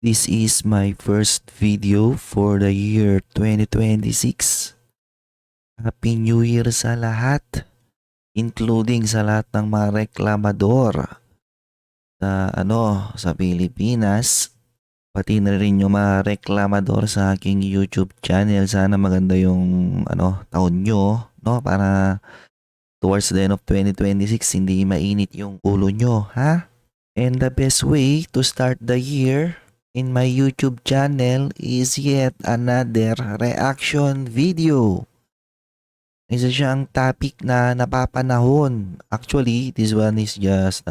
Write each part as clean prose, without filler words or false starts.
This is my first video for the year 2026. Happy New Year sa lahat, including sa lahat ng mga reklamador sa Pilipinas, pati na rin yung mga reklamador sa aking YouTube channel. Sana maganda yung taon nyo, no? Para towards the end of 2026 hindi mainit yung ulo nyo, ha? And the best way to start the year in my YouTube channel is yet another reaction video. Isa siyang topic na napapanahon. Actually, this one is just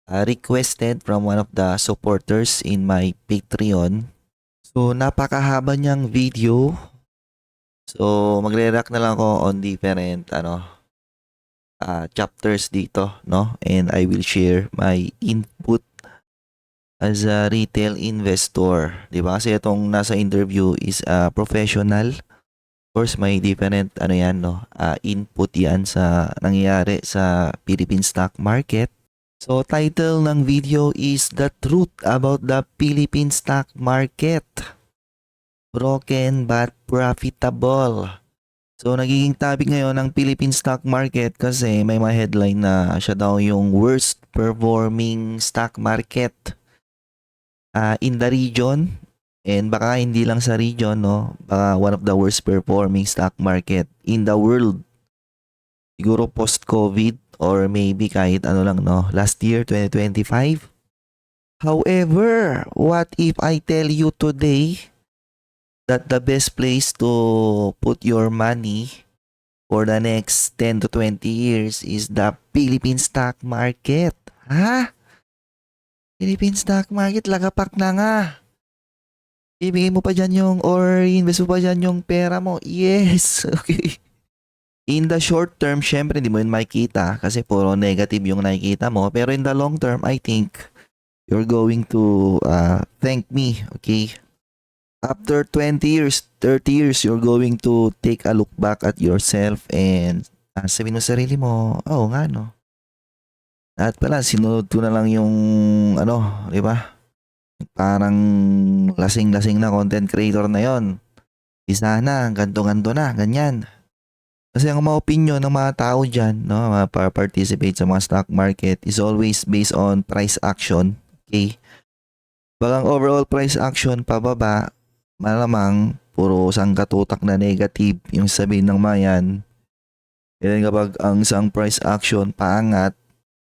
requested from one of the supporters in my Patreon. So, napakahaba niyang video. So, magre-react na lang ako on different chapters dito, no? And I will share my input as a retail investor, di ba? Kasi itong nasa interview is a professional. Of course, may different input yan sa nangyayari sa Philippine stock market. So, title ng video is The Truth About the Philippine Stock Market. Broken but profitable. So, nagiging topic ngayon ng Philippine stock market kasi may mga headline na siya daw yung worst performing stock market in the region, and baka hindi lang sa region, no? Baka one of the worst performing stock market in the world. Siguro post-COVID or maybe kahit last year 2025. However, what if I tell you today that the best place to put your money for the next 10 to 20 years is the Philippine stock market? Ha? Philippine stock market, lagapak na nga. Ibigay mo pa dyan or invest mo pa dyan yung pera mo. Yes, okay. In the short term, syempre hindi mo yun makikita kasi puro negative yung nakikita mo. Pero in the long term, I think you're going to thank me, okay? After 20 years, 30 years, you're going to take a look back at yourself and sabihin mo sa sarili mo, oh nga no. At pala, sinunod ko na lang yung di ba? Parang lasing-lasing na content creator na yon. Di sana, ganto-ganto na, ganyan. Kasi ang mga opinion ng mga tao dyan, no, mga participate sa mga stock market is always based on price action. Okay? Bagang overall price action pababa, malamang puro sangkatutak na negative yung sabihin ng mayan. Yan kapag ang isang price action paangat,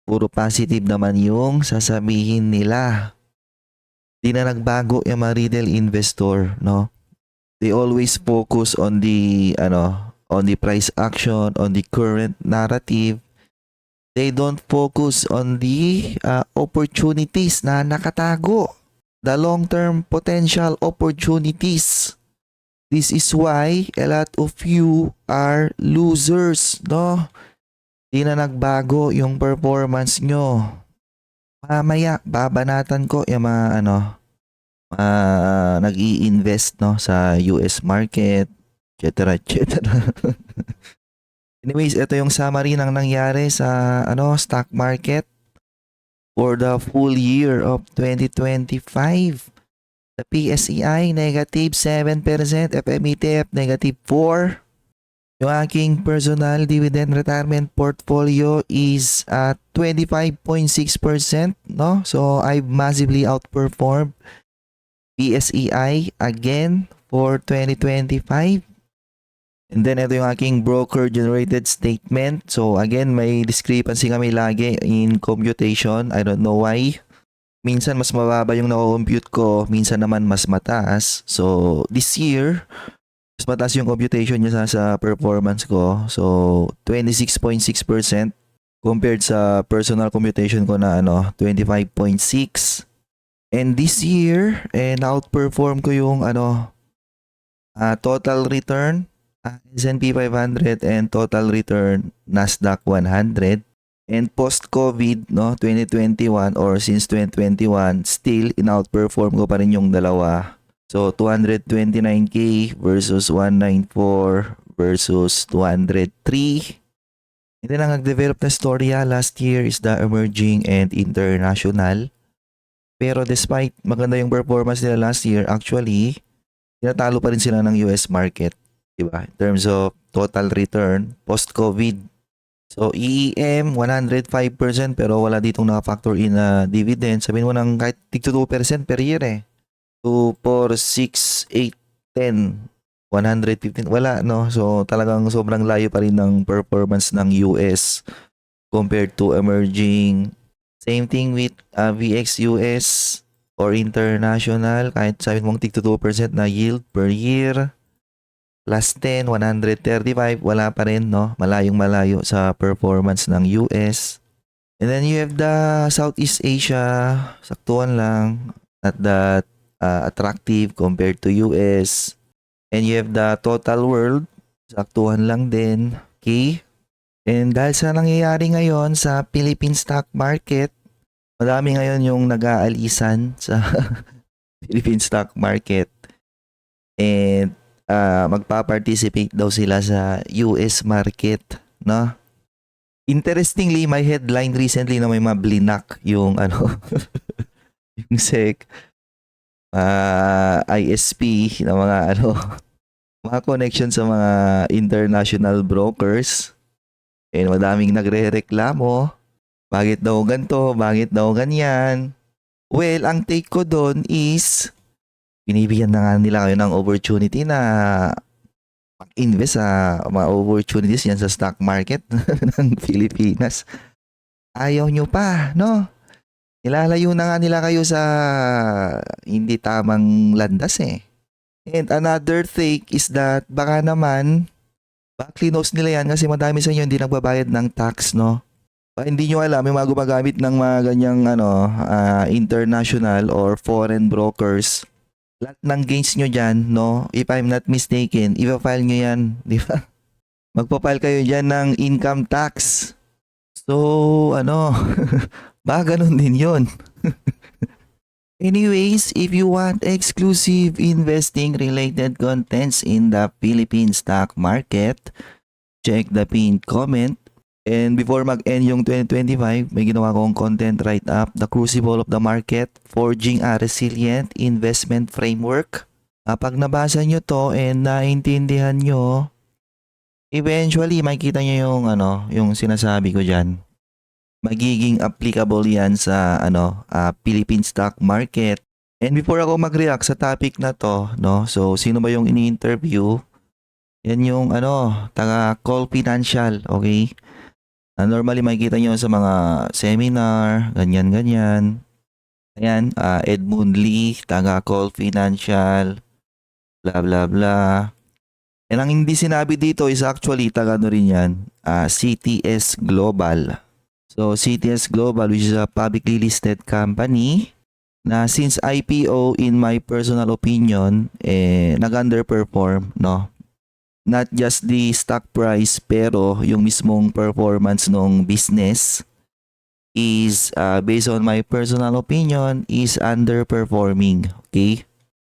puro positive naman yung sasabihin nila. Di na nagbago yung mga retail investor, no? They always focus on the on the price action, on the current narrative. They don't focus on the opportunities na nakatago. The long-term potential opportunities. This is why a lot of you are losers, no? Di na nagbago yung performance nyo. Mamaya, babanatan ko yung mga nag-i-invest sa US market, etc. etc. Anyways, ito yung summary ng nangyari sa stock market for the full year of 2025. The PSEI negative 7%, FMETF negative 4%. Yung aking personal dividend retirement portfolio is at 25.6%, no? So I've massively outperformed PSEI again for 2025. And then ito yung aking broker generated statement. So again, may discrepancy kami lagi in computation. I don't know why. Minsan mas mababa yung na-compute ko, minsan naman mas mataas. So this year, mas mataas yung computation niya sa performance ko. So 26.6% compared sa personal computation ko na 25.6%. And this year, na-outperform ko yung total return S&P 500 and total return Nasdaq 100. And post-COVID, 2021 or since 2021, still in-outperform ko pa rin yung dalawa. So 229k versus 194 versus 203. And then ang nag-develop na storya last year is the emerging and international. Pero despite maganda yung performance nila last year, actually, tinatalo pa rin sila ng US market, 'di ba? In terms of total return post-COVID. So EEM 105% pero wala ditong naka-factor in na dividend. Sabihin mo ng kahit tig 2% per year eh. 2, 4, 6, 8, 10, 115 wala no. So talagang sobrang layo pa rin ng performance ng US compared to emerging. Same thing with VX US or international, kahit sabi mong tig 2% na yield per year. Plus 10, 135, wala pa rin, no? Malayong malayo sa performance ng US. And then you have the Southeast Asia, saktuan lang, not that attractive compared to US. And you have the total world, saktuhan lang din, okay? And dahil sa nangyayari ngayon sa Philippine stock market, madami ngayon yung nag-aalisan sa Philippine stock market. And magpa-participate daw sila sa US market, no? Interestingly, may headline recently na may mablinak yung yung SEC, ISP na mga mga connection sa mga international brokers. And madaming nagrereklamo, bakit daw ganito, bakit daw ganyan. Well, ang take ko doon is binibigyan na nga nila kayo ng opportunity na mag-invest sa mga opportunities yan sa stock market ng Pilipinas. Ayaw nyo pa, no? Nilalayo na nga nila kayo sa hindi tamang landas eh. And another take is that baka naman backlinose nila yan kasi madami sa inyo hindi nagbabayad ng tax, no? Hindi nyo alam, may mga gumagamit ng mga ganyang international or foreign brokers. Lahat ng gains nyo dyan, no? If I'm not mistaken, ipa-file nyo yan, di ba? Magpa-file kayo dyan ng income tax. So, baka ganun din yun. Anyways, if you want exclusive investing related contents in the Philippine stock market, check the pinned comment. And before mag-end yung 2025, may ginawa kong content write-up, The Crucible of the Market, Forging a Resilient Investment Framework. Kapag nabasa nyo to and naintindihan nyo, eventually makikita nyo yung sinasabi ko dyan. Magiging applicable yan sa Philippine stock market. And before ako mag-react sa topic na to, no? So sino ba yung ini-interview? Yan yung taga Call Financial, okay? Normally makikita nyo sa mga seminar, ganyan-ganyan. Ayan, Edmund Lee, taga Call Financial, bla bla bla. And ang hindi sinabi dito is actually taga rin yan, CTS Global. So CTS Global, which is a publicly listed company na since IPO, in my personal opinion, nag-underperform, no? Not just the stock price pero yung mismong performance ng business is based on my personal opinion is underperforming, okay?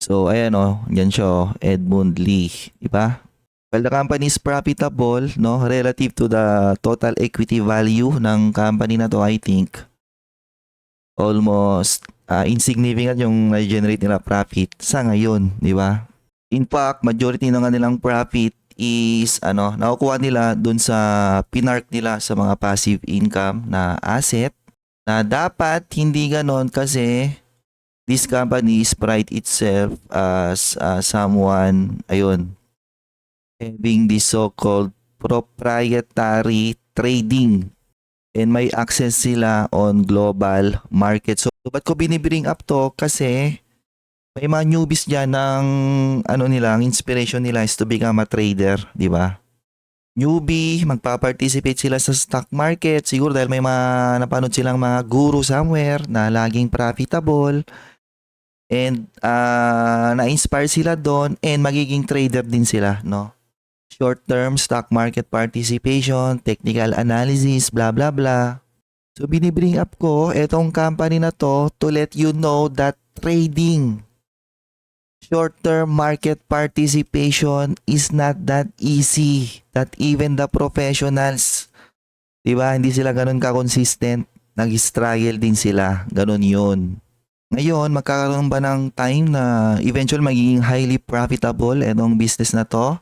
So ayan yan siya, Edmund Lee, di ba? Well, the company is profitable, no, relative to the total equity value ng company na to. I think almost insignificant yung na-generate nila profit sa ngayon, di ba? In fact, majority ng kanilang profit is nakukuha nila dun sa pinark nila sa mga passive income na asset na dapat hindi ganon kasi this company is pride itself as someone having this so-called proprietary trading and may access sila on global market. So, ba't ko binibring up to? Kasi may mga newbies dyan ng ang inspiration nila is to become a trader, di ba? Newbie, magpa-participate sila sa stock market, siguro dahil may mga napanood silang mga guru somewhere na laging profitable and na-inspire sila doon and magiging trader din sila, no? Short-term stock market participation, technical analysis, blah blah blah. So binibring up ko etong company na to let you know that trading, short-term market participation is not that easy, that even the professionals, di ba, hindi sila ganun ka-consistent, nag-struggle din sila, ganun yun. Ngayon, magkakaroon ba ng time na eventual magiging highly profitable itong business na to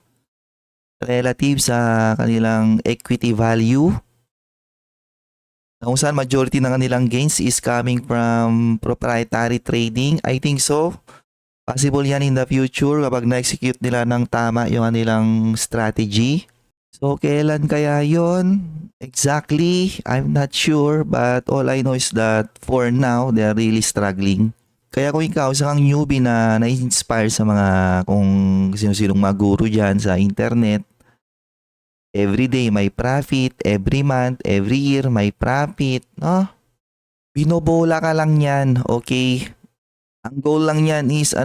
relative sa kanilang equity value? Na kung saan majority ng kanilang gains is coming from proprietary trading? I think so. Possible yan in the future kapag na-execute nila ng tama yung kanilang strategy. So, kailan kaya yon? Exactly, I'm not sure, but all I know is that for now, they're really struggling. Kaya kung ikaw, isang newbie na na-inspire sa mga kung sino-sinong mga guru dyan sa internet, every day may profit, every month, every year may profit, no? Binobola ka lang yan, okay? Ang goal lang yan is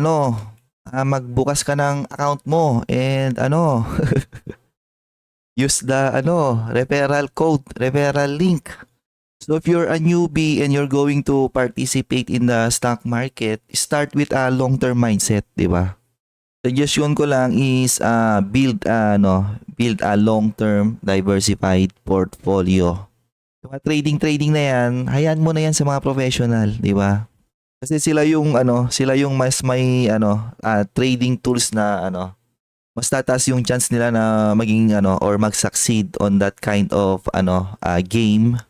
magbukas ka ng account mo and use the referral code, referral link. So if you're a newbie and you're going to participate in the stock market, start with a long-term mindset, di ba? Suggestion ko lang is build a long-term diversified portfolio. Yung mga trading na yan, hayaan mo na yan sa mga professional, di ba? Kasi sila yung mas may trading tools na mas tataas yung chance nila na maging or mag-succeed on that kind of game.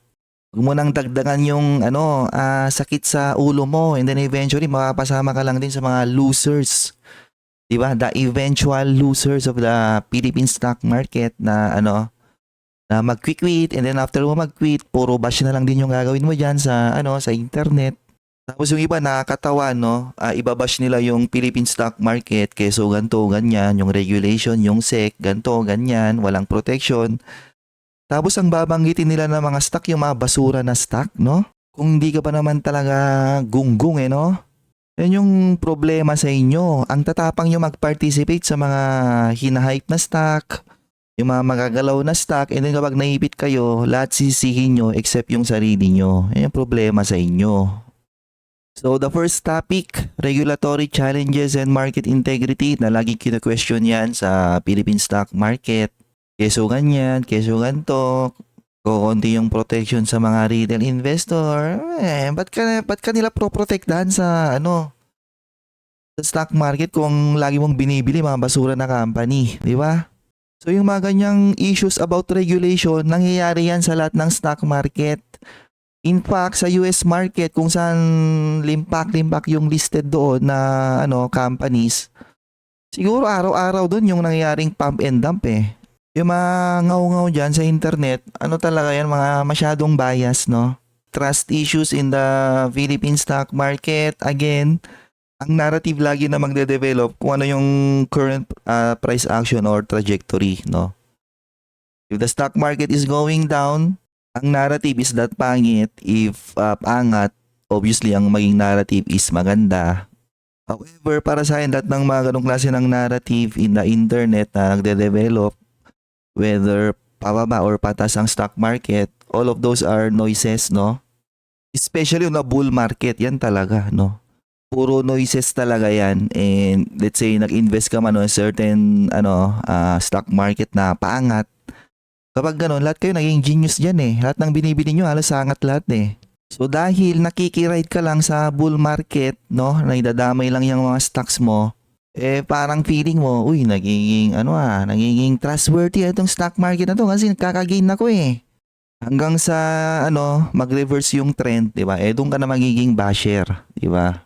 Huwag mo nang dagdagan yung sakit sa ulo mo and then eventually makapasama ka lang din sa mga losers. 'Di ba? The eventual losers of the Philippine stock market na na mag-quit and then after mo mag-quit, puro bash na lang din yung gagawin mo diyan sa sa internet. Tapos yung iba nakakatawa ibabash nila yung Philippine stock market keso ganto ganyan, yung regulation, yung SEC, ganto ganyan, walang protection. Tapos ang babanggitin nila ng mga stock yung mga basura na stock, no? Kung hindi ka pa naman talaga gunggong no? Yan yung problema sa inyo. Ang tatapang nyo mag-participate sa mga hinahype na stock, yung mga magagalaw na stock, and then kapag naipit kayo, lahat sisihin nyo except yung sarili nyo. Yan yung problema sa inyo. So the first topic, regulatory challenges and market integrity na lagi kina-question yan sa Philippine stock market. Keso ganyan, keso ganto, kukunti yung protection sa mga retail investor. Ba't ka nila pro-protectahan sa sa stock market kung lagi mong binibili mga basura na company, di ba? So yung mga ganyang issues about regulation, nangyayari yan sa lahat ng stock market. In fact, sa US market kung saan limpak-limpak yung listed doon na companies, siguro araw-araw doon yung nangyayaring pump and dump eh. Yung mga ngaw-ngaw dyan sa internet, talaga yan, mga masyadong bias, no? Trust issues in the Philippine stock market. Again, ang narrative lagi na magde-develop kung ano yung current price action or trajectory, no? If the stock market is going down, ang narrative is that pangit. If angat, obviously ang maging narrative is maganda. However, para sa akin, lahat ng mga ganong klase ng narrative in the internet na nagde-develop, whether pababa or patas ang stock market, all of those are noises, no? Especially na bull market, yan talaga, no? Puro noises talaga yan. And let's say nag-invest ka man on certain stock market na paangat. Kapag gano'n, lahat kayo naging genius dyan eh. Lahat ng binibili nyo, halos angat lahat eh. So dahil nakikiride ka lang sa bull market, no? Naidadamay lang yung mga stocks mo, parang feeling mo, uy, nagiging trustworthy itong stock market na to kasi nagkakagain ako eh. Hanggang sa mag-reverse yung trend, 'di ba? Doon ka na magiging basher, 'di ba?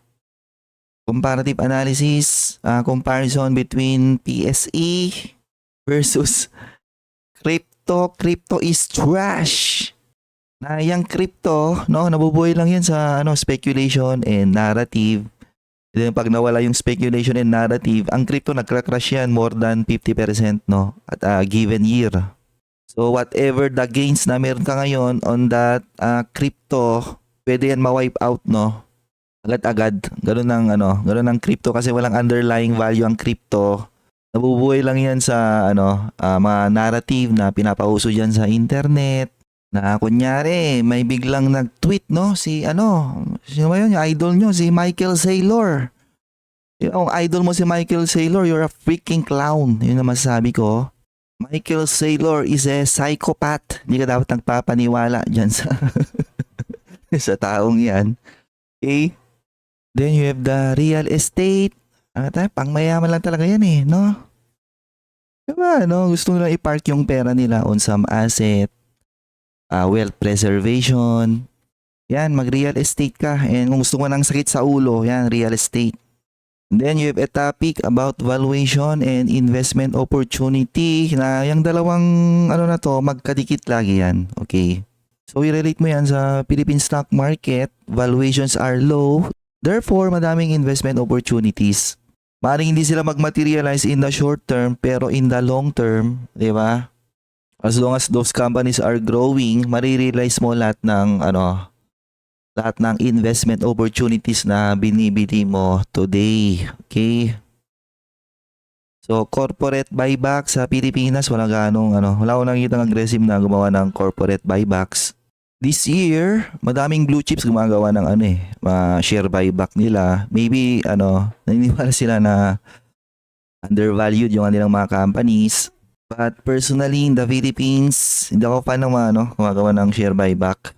Comparative analysis, comparison between PSE versus crypto. Crypto is trash. Na yung crypto, no, nabubuhay lang yan sa speculation and narrative. Then pag nawala yung speculation and narrative, ang crypto nagcrash yan more than 50% no at a given year. So whatever the gains na meron ka ngayon on that crypto, pwede yan ma-wipe out no. Agad-agad. Ganun ng crypto kasi walang underlying value ang crypto. Nabubuhay lang yan sa mga narrative na pinapauso diyan sa internet. Na kunyari, may biglang nag-tweet, no? Sino ba yun? Yung idol nyo, si Michael Saylor. Yung idol mo si Michael Saylor, you're a freaking clown. Yun na masasabi ko. Michael Saylor is a psychopath. Hindi ka dapat nagpapaniwala dyan sa, sa taong yan. Okay? Then you have the real estate. Ano tayo, pangmayaman lang talaga yan eh, no? Diba, no? Gusto nila i-park yung pera nila on some asset, wealth preservation. Yan, mag-real estate ka. And kung gusto mo ng sakit sa ulo, yan, real estate. Then you have a topic about valuation and investment opportunity na yung dalawang ano na to, magkadikit lagi yan. Okay. So i-relate mo yan sa Philippine stock market. Valuations are low. Therefore, madaming investment opportunities. Maaaring hindi sila mag-materialize in the short term pero in the long term, di ba? As long as those companies are growing, marirealize mo lahat ng investment opportunities na binibili mo today. Okay? So, corporate buyback sa Pilipinas, wala akong nakikitang aggressive na gumawa ng corporate buybacks. This year, madaming blue chips gumagawa ng share buyback nila. Maybe, naniniwala sila na undervalued yung kanilang mga companies. But personally, in the Philippines, hindi ako fan ng gumagawa ng share buyback.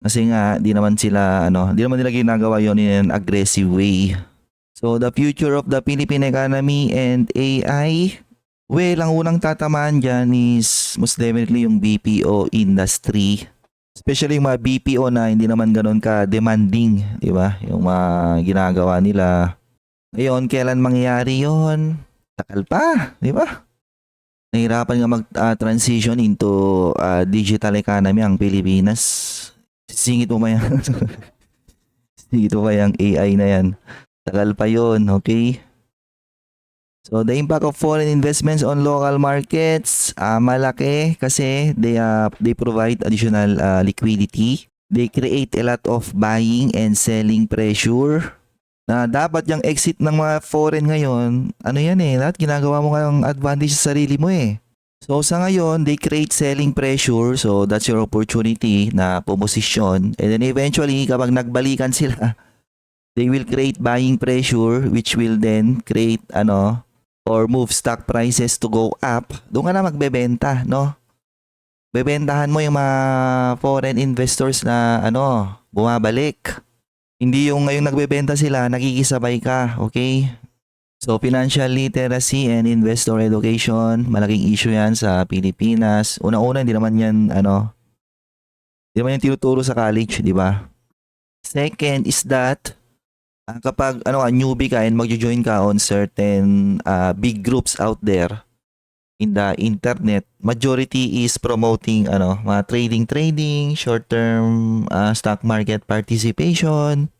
Kasi nga, di naman nila ginagawa yon in an aggressive way. So, the future of the Philippine economy and AI, well, ang unang tatamaan dyan is most definitely yung BPO industry. Especially yung mga BPO na hindi naman ganun ka-demanding, di ba? Yung mga ginagawa nila. Ngayon, kailan mangyayari yon? Takal pa, di ba? Nahirapan nga mag-transition into digital economy ang Pilipinas. Singit mo ba yan? Singit mo ba yung AI na yan? Tagal pa yon, okay? So, the impact of foreign investments on local markets, malaki kasi they provide additional liquidity. They create a lot of buying and selling pressure. Na dapat yung exit ng mga foreign ngayon, lahat ginagawa mo ngayong advantage sa sarili mo eh. So sa ngayon, they create selling pressure, so that's your opportunity na pumosisyon. And then eventually, kapag nagbalikan sila, they will create buying pressure which will then create or move stock prices to go up. Doon ka na magbebenta, no? Bebentahan mo yung mga foreign investors na bumabalik. Hindi yung ngayong nagbebenta sila, nakikisabay ka, okay? So financial literacy and investor education, malaking issue yan sa Pilipinas. Una-una, hindi naman yan tinuturo sa college, di ba? Second is that kapag newbie ka and magjo-join ka on certain big groups out there in the internet, majority is promoting mga trading, short-term stock market participation.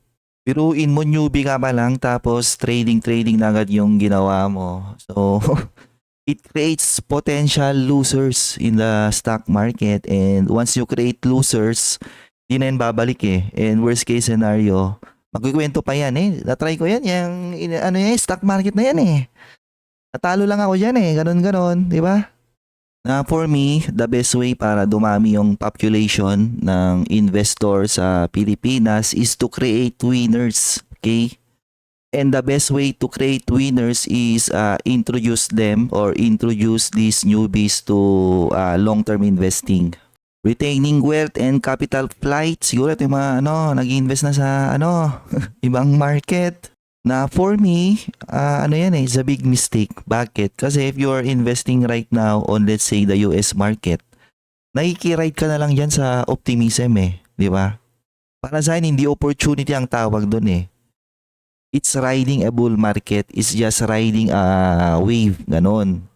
Biruin mo, newbie ka pa lang tapos trading na agad yung ginawa mo. So it creates potential losers in the stock market, and once you create losers, di na yan babalik eh. And worst case scenario, magkikwento pa yan eh. Na-try ko yan, yung stock market na yan eh. Natalo lang ako dyan eh, ganon, di ba? Na for me, the best way para dumami yung population ng investor sa Pilipinas is to create winners, okay? And the best way to create winners is introduce them or introduce these newbies to long-term investing. Retaining wealth and capital flight, siguro ito yung mga nag-invest na sa ibang market. Na for me, it's a big mistake. Bakit? Kasi if you are investing right now on, let's say, the US market, nakikiride ka na lang dyan sa optimism eh. Di ba? Para sa akin, hindi opportunity ang tawag doon eh. It's riding a bull market. It's just riding a wave. Ganon.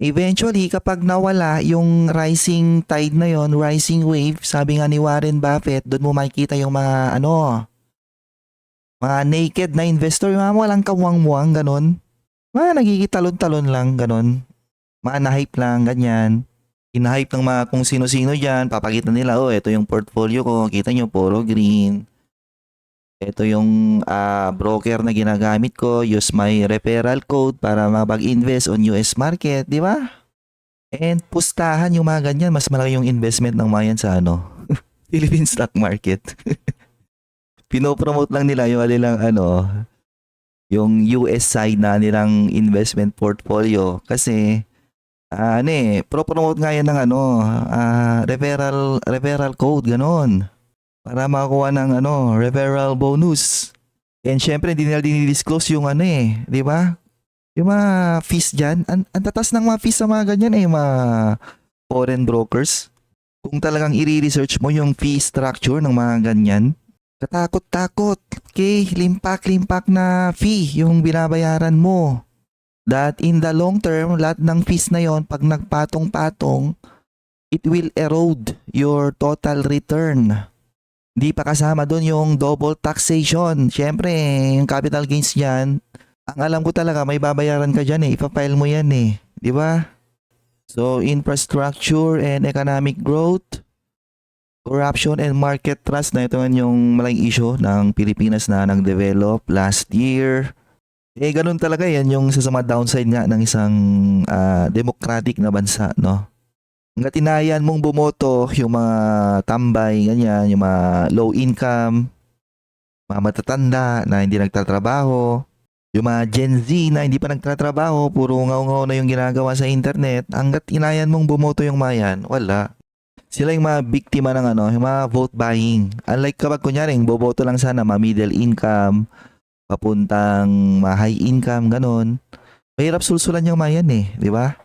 Eventually, kapag nawala yung rising tide na yon, rising wave, sabi nga ni Warren Buffett, doon mo makikita yung mga mga naked na investor, yung mga walang kamuang-muang, ganon. Mga nagigitalon-talon lang, ganon. Mga na-hype lang, ganyan. Ina-hype ng mga kung sino-sino dyan, papakita nila, ito yung portfolio ko, kita nyo, puro green. Ito yung broker na ginagamit ko, use my referral code para mag-invest on US market, di ba? And pustahan yung mga ganyan, mas malaki yung investment ng mga yan sa Philippine stock market. Pinopromote lang nila yung yung US side na nilang investment portfolio kasi promote nga yan ng referral code, ganon. Para makakuha ng referral bonus. And syempre hindi nila dinidisclose yung ano eh, di ba? Yung mga fees dyan, ang tatas ng mga fees sa mga ganyan eh, mga foreign brokers. Kung talagang i-research mo yung fee structure ng mga ganyan, katakot-takot. Okay, limpak-limpak na fee yung binabayaran mo. That in the long term, lahat ng fees na yon pag nagpatong-patong, it will erode your total return. Di pa kasama doon yung double taxation. Siyempre, yung capital gains niyan, ang alam ko talaga may babayaran ka dyan eh. Ipapile mo yan eh. Di ba? So, infrastructure and economic growth, corruption and market trust na ito yung malaking issue ng Pilipinas na nag-develop last year. Eh, ganun talaga yan yung sa mga downside nga ng isang democratic na bansa, no? Hanggat tinayan mong bumoto yung mga tambay, ganyan, yung mga low income, mga matatanda na hindi nagtatrabaho, yung mga Gen Z na hindi pa nagtatrabaho, puro ngaw-ngaw na yung ginagawa sa internet, hanggat inayan mong bumoto yung mga yan, wala. Sila yung mga biktima ng ano, yung mga vote buying. Unlike kapag kunyari, boboto lang sana mga middle income, papuntang mga high income, ganun. Mahirap sulsulan yung mga yan eh, di ba?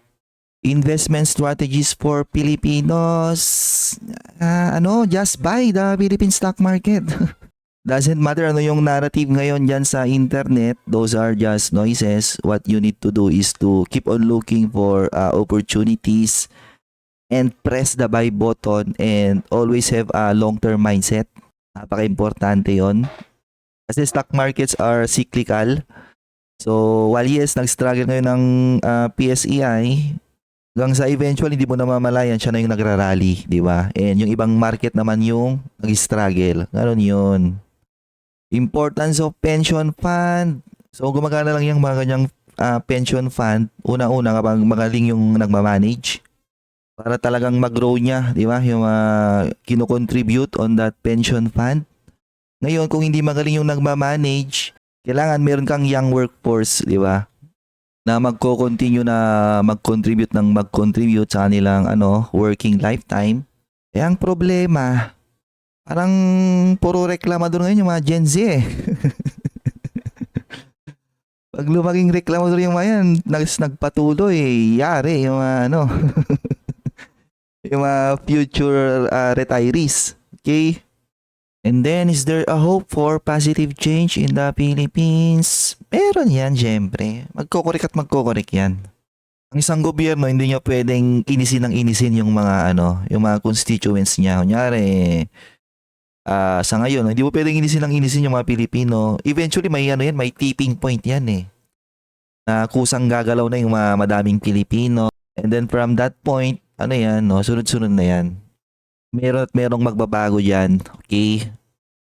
Investment strategies for Filipinos. Just buy the Philippine stock market. Doesn't matter ano yung narrative ngayon dyan sa internet. Those are just noises. What you need to do is to keep on looking for opportunities and press the buy button and always have a long-term mindset. Napaka-importante yon. Kasi stock markets are cyclical. So, while yes, nag-struggle ngayon ng PSEI, hanggang sa eventually, hindi mo namamalayan, siya na yung nagrarally, di ba? And yung ibang market naman yung nag-struggle. Ganon yun. Importance of pension fund. So, gumagana lang yung mga ganyang pension fund. Una-una kapag magaling yung nagmamanage. Para talagang mag-grow niya, di ba? Yung kino-contribute on that pension fund. Ngayon, kung hindi magaling yung nagmamanage, kailangan meron kang young workforce, di ba? Na magko-continue na mag-contribute sa kanilang working lifetime. Eh ang problema, parang puro reklamador ngayon yung mga Gen Z eh. Pag lumaging reklamador yung mga yan, nagpatuloy, yari yung yung mga future retirees. Okay? And then, is there a hope for positive change in the Philippines? Meron yan, syempre. Magkokorek yan. Ang isang gobyerno, hindi niya pwedeng inisin yung mga yung mga constituents niya. Kunyari, sa ngayon, hindi mo pwedeng inisin yung mga Pilipino. Eventually, may tipping point yan eh. Na kusang gagalaw na yung mga madaming Pilipino. And then from that point, sunod-sunod na yan. Merong magbabago dyan. Okay?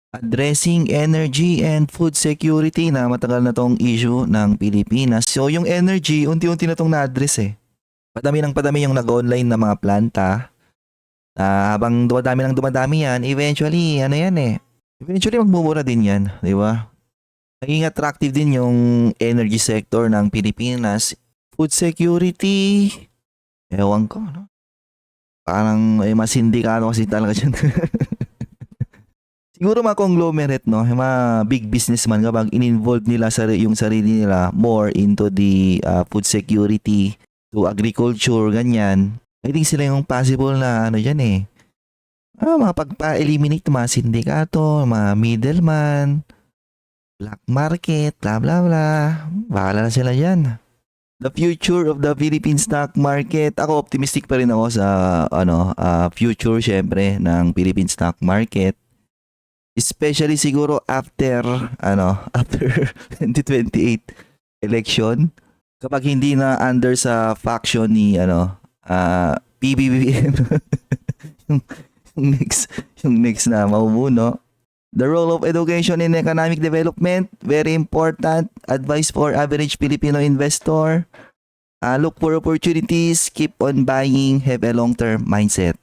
Addressing energy and food security na matagal na tong issue ng Pilipinas. So yung energy, unti-unti na tong na-address eh. Padami yung nag-online na mga planta. Habang dumadami yan, eventually, eventually magmumura din yan. Di ba? Naging attractive din yung energy sector ng Pilipinas. Food security, ewan ko, no? Parang mas sindikato kasi talaga dyan. Siguro mga conglomerate, no? Yung mga big businessman kapag in-involve nila yung sarili nila more into the food security, to agriculture, ganyan. I think sila yung possible na dyan eh. Mga pagpa-eliminate mga sindikato, mga middleman, black market, bla bla bla. Bahala na sila dyan. The future of the Philippine stock market. Ako optimistic pa rin ako sa future syempre ng Philippine stock market. Especially siguro after 2028 election. Kapag hindi na under sa faction ni PBBM yung next na mamumuno. The role of education in economic development, very important. Advice for average Filipino investor. Look for opportunities, keep on buying, have a long-term mindset.